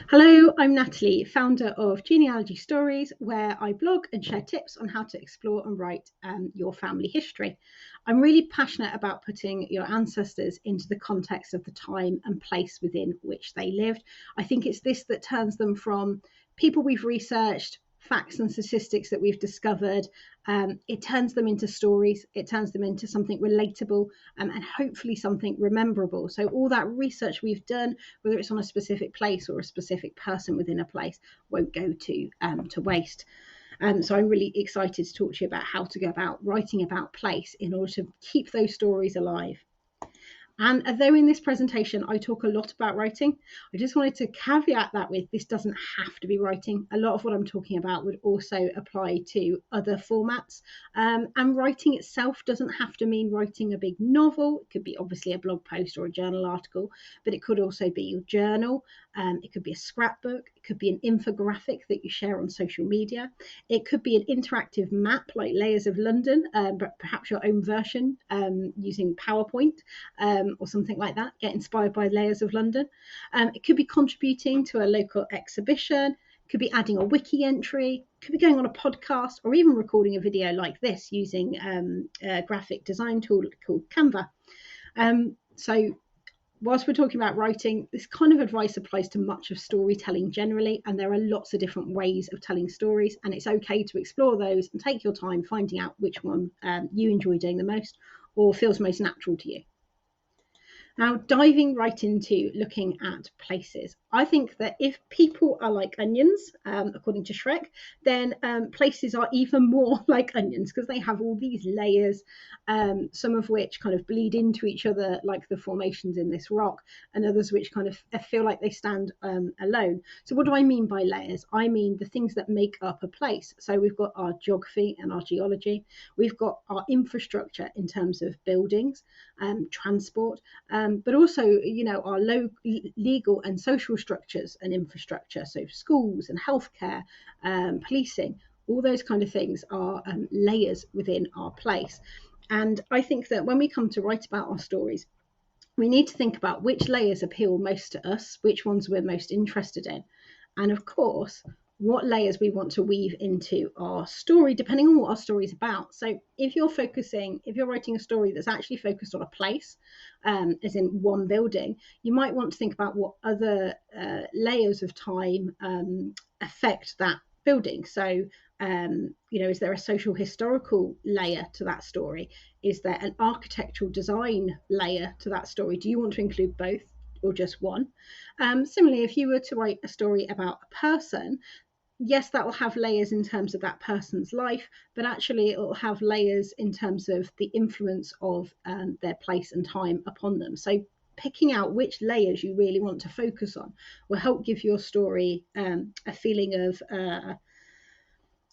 Hello, I'm Natalie, founder of Genealogy Stories, where I blog and share tips on how to explore and write your family history. I'm really passionate about putting your ancestors into the context of the time and place within which they lived. I think it's this that turns them from people we've researched, facts and statistics that we've discovered. It turns them into stories, it turns them into something relatable, and hopefully something rememberable. So all that research we've done, whether it's on a specific place or a specific person within a place, won't go to waste. So I'm really excited to talk to you about how to go about writing about place in order to keep those stories alive. And although in this presentation I talk a lot about writing, I just wanted to caveat that with this doesn't have to be writing. A lot of what I'm talking about would also apply to other formats. And writing itself doesn't have to mean writing a big novel. It could be obviously a blog post or a journal article, but it could also be your journal. It could be a scrapbook. It could be an infographic that you share on social media. It could be an interactive map like Layers of London, but perhaps your own version using PowerPoint. Or something like that, get inspired by Layers of London. It could be contributing to a local exhibition, could be adding a wiki entry, could be going on a podcast, or even recording a video like this using a graphic design tool called Canva. So whilst we're talking about writing, this kind of advice applies to much of storytelling generally, and there are lots of different ways of telling stories, and it's okay to explore those and take your time finding out which one you enjoy doing the most or feels most natural to you. Now, diving right into looking at places, I think that if people are like onions, according to Shrek, then places are even more like onions because they have all these layers, some of which kind of bleed into each other, like the formations in this rock, and others which kind of feel like they stand alone. So what do I mean by layers? I mean the things that make up a place. So we've got our geography and our geology. We've got our infrastructure in terms of buildings, transport, but also, our legal and social structures and infrastructure, so schools and healthcare, policing, all those kind of things are layers within our place. And I think that when we come to write about our stories, we need to think about which layers appeal most to us, which ones we're most interested in, and of course, what layers we want to weave into our story, depending on what our story is about. So if you're writing a story that's actually focused on a place, as in one building, you might want to think about what other layers of time affect that building. So, is there a social historical layer to that story? Is there an architectural design layer to that story? Do you want to include both or just one? Similarly, if you were to write a story about a person, yes, that will have layers in terms of that person's life, but actually it will have layers in terms of the influence of their place and time upon them. So picking out which layers you really want to focus on will help give your story a feeling of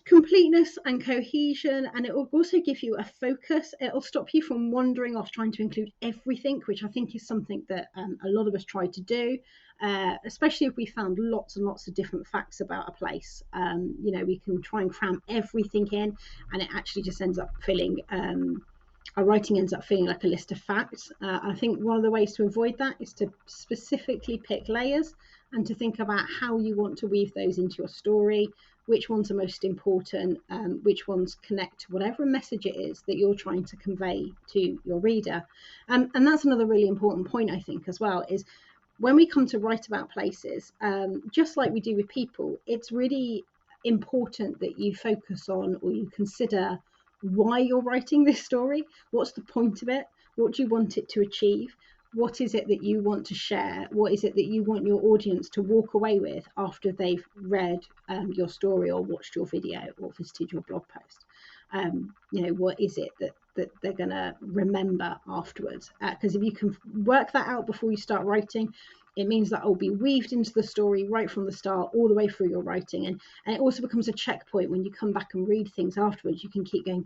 completeness and cohesion, and it will also give you a focus. It'll stop you from wandering off trying to include everything, which I think is something that a lot of us try to do, especially if we found lots and lots of different facts about a place. We can try and cram everything in, and it actually just ends up feeling our writing ends up feeling like a list of facts. I think one of the ways to avoid that is to specifically pick layers and to think about how you want to weave those into your story, which ones are most important, which ones connect to whatever message it is that you're trying to convey to your reader. And that's another really important point, I think, as well, is when we come to write about places, just like we do with people, it's really important that you focus on or you consider why you're writing this story. What's the point of it? What do you want it to achieve? What is it that you want to share? What is it that you want your audience to walk away with after they've read your story or watched your video or visited your blog post? What is it that they're going to remember afterwards? Because if you can work that out before you start writing, it means that it'll be weaved into the story right from the start all the way through your writing. And it also becomes a checkpoint when you come back and read things afterwards. You can keep going,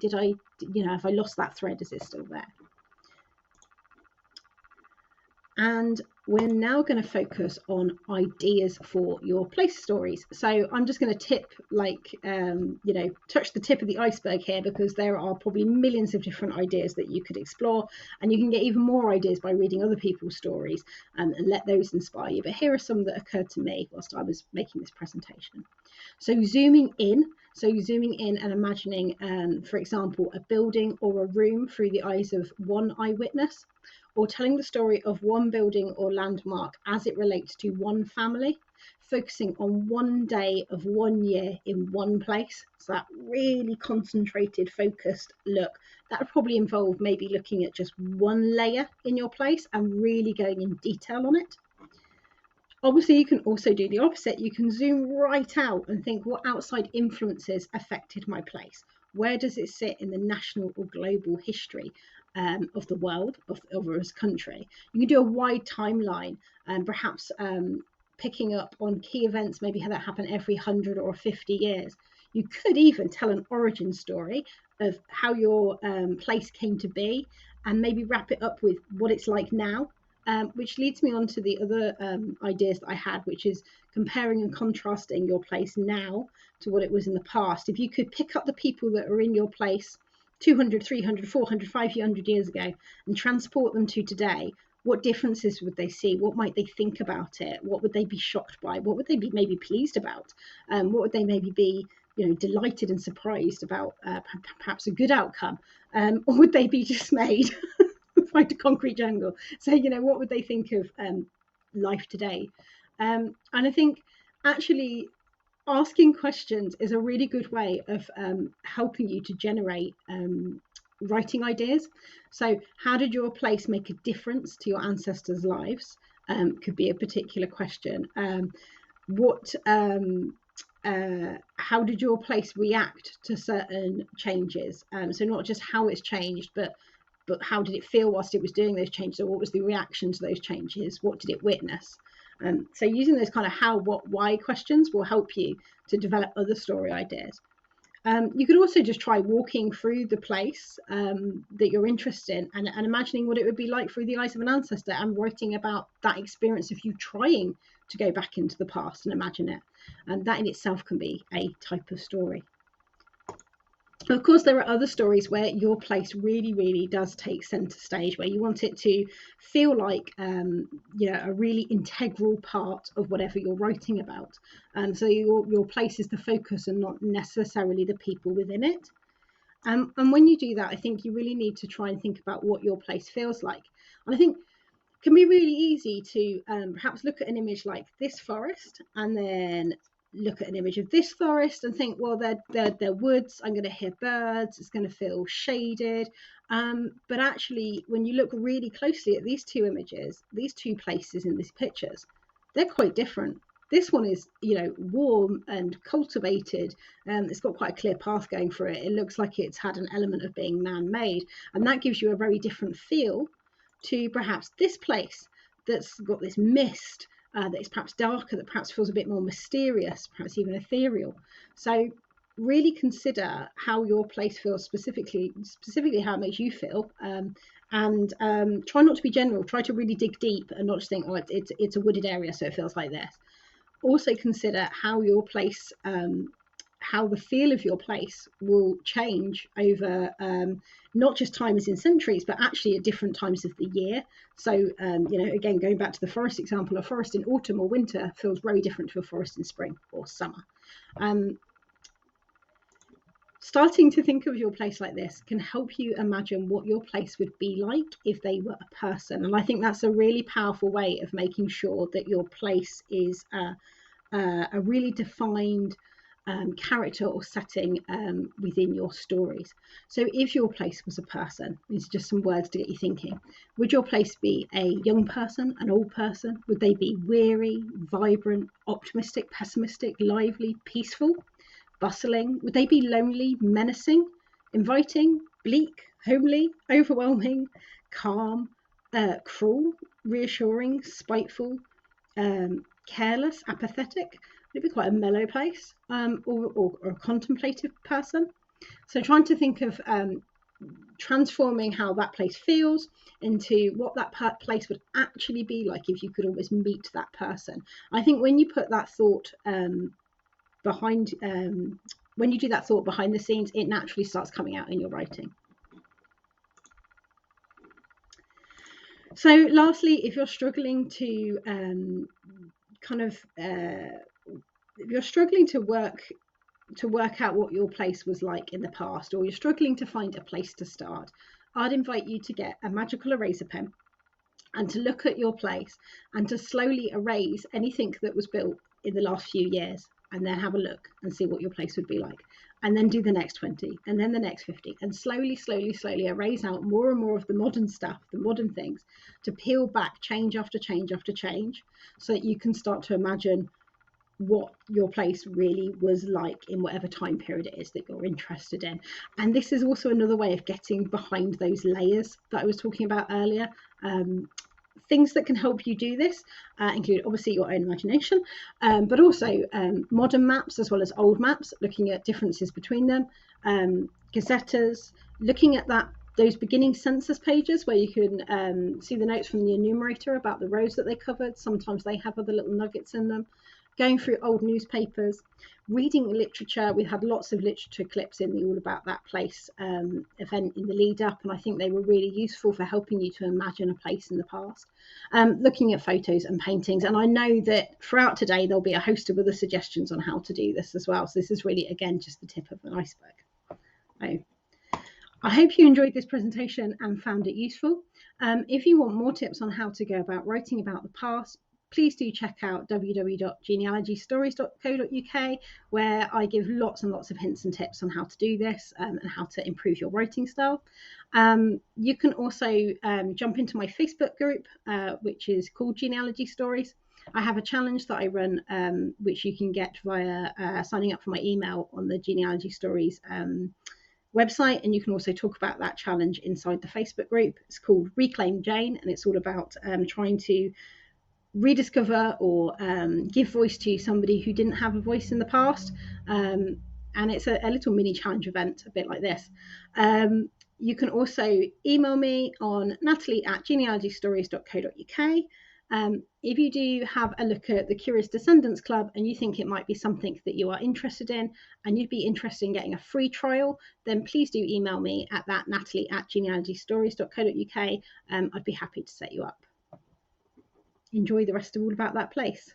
have I lost that thread? Is it still there? And we're now going to focus on ideas for your place stories. So I'm just going to touch the tip of the iceberg here, because there are probably millions of different ideas that you could explore, and you can get even more ideas by reading other people's stories, and let those inspire you. But here are some that occurred to me whilst I was making this presentation. So zooming in and imagining, for example, a building or a room through the eyes of one eyewitness, or telling the story of one building or landmark as it relates to one family, focusing on one day of 1 year in one place. So that really concentrated, focused look, that would probably involve maybe looking at just one layer in your place and really going in detail on it. Obviously, you can also do the opposite. You can zoom right out and think, what outside influences affected my place? Where does it sit in the national or global history of the world, of this country? You can do a wide timeline, and perhaps picking up on key events, maybe how that happened every 100 or 50 years. You could even tell an origin story of how your place came to be, and maybe wrap it up with what it's like now. Which leads me on to the other ideas that I had, which is comparing and contrasting your place now to what it was in the past. If you could pick up the people that are in your place 200, 300, 400, 500 years ago and transport them to today, what differences would they see? What might they think about it? What would they be shocked by? What would they be maybe pleased about? What would they maybe be delighted and surprised about, perhaps a good outcome? Or would they be dismayed? Find a concrete jungle. So, what would they think of life today? And I think actually asking questions is a really good way of helping you to generate writing ideas. So how did your place make a difference to your ancestors' lives? Could be a particular question. How did your place react to certain changes? So not just how it's changed, but how did it feel whilst it was doing those changes, or what was the reaction to those changes? What did it witness? So using those kind of how, what, why questions will help you to develop other story ideas. You could also just try walking through the place that you're interested in, and imagining what it would be like through the eyes of an ancestor, and writing about that experience of you trying to go back into the past and imagine it. And that in itself can be a type of story. Of course, there are other stories where your place really, really does take centre stage, where you want it to feel like a really integral part of whatever you're writing about. So your place is the focus and not necessarily the people within it. And when you do that, I think you really need to try and think about what your place feels like. And I think it can be really easy to perhaps look at an image like this forest, and then look at an image of this forest and think, well, they're woods, I'm going to hear birds, it's going to feel shaded. But actually, when you look really closely at these two images, these two places in these pictures, they're quite different. This one is, warm and cultivated, and it's got quite a clear path going through it. It looks like it's had an element of being man-made, and that gives you a very different feel to perhaps this place that's got this mist, that is perhaps darker, that perhaps feels a bit more mysterious, perhaps even ethereal. So really consider how your place feels, specifically how it makes you feel, and try not to be general. Try to really dig deep and not just think, oh, it's a wooded area, so it feels like this. Also consider how your place, how the feel of your place will change over not just times in centuries, but actually at different times of the year. So, again, going back to the forest example, a forest in autumn or winter feels very different to a forest in spring or summer. Starting to think of your place like this can help you imagine what your place would be like if they were a person. And I think that's a really powerful way of making sure that your place is a really defined character or setting within your stories. So if your place was a person, these are just some words to get you thinking. Would your place be a young person, an old person? Would they be weary, vibrant, optimistic, pessimistic, lively, peaceful, bustling? Would they be lonely, menacing, inviting, bleak, homely, overwhelming, calm, cruel, reassuring, spiteful, careless, apathetic? Would it be quite a mellow place, or a contemplative person? So trying to think of transforming how that place feels into what that place would actually be like if you could almost meet that person. I think when you put that thought behind, when you do that thought behind the scenes, it naturally starts coming out in your writing. So lastly, if you're struggling to if you're struggling to work out what your place was like in the past, or you're struggling to find a place to start, I'd invite you to get a magical eraser pen and to look at your place and to slowly erase anything that was built in the last few years, and then have a look and see what your place would be like. And then do the next 20, and then the next 50, and slowly erase out more and more of the modern stuff, the modern things, to peel back change after change after change, so that you can start to imagine what your place really was like in whatever time period it is that you're interested in. And this is also another way of getting behind those layers that I was talking about earlier. Things that can help you do this include obviously your own imagination, but also modern maps as well as old maps, looking at differences between them, gazettas, looking at those beginning census pages where you can see the notes from the enumerator about the rows that they covered. Sometimes they have other little nuggets in them. Going through old newspapers, reading literature. We had lots of literature clips in the All About That Place event in the lead up, and I think they were really useful for helping you to imagine a place in the past. Looking at photos and paintings, and I know that throughout today there'll be a host of other suggestions on how to do this as well. So this is really, again, just the tip of an iceberg. So I hope you enjoyed this presentation and found it useful. If you want more tips on how to go about writing about the past, please do check out www.genealogystories.co.uk, where I give lots and lots of hints and tips on how to do this and how to improve your writing style. You can also jump into my Facebook group, which is called Genealogy Stories. I have a challenge that I run, which you can get via signing up for my email on the Genealogy Stories website, and you can also talk about that challenge inside the Facebook group. It's called Reclaim Jane, and it's all about trying to rediscover or give voice to somebody who didn't have a voice in the past, and it's a little mini challenge event, a bit like this. You can also email me on natalie@genealogystories.co.uk. If you do have a look at the Curious Descendants Club and you think it might be something that you are interested in and you'd be interested in getting a free trial, then please do email me at that natalie@genealogystories.co.uk. I'd be happy to set you up. Enjoy the rest of All About That Place.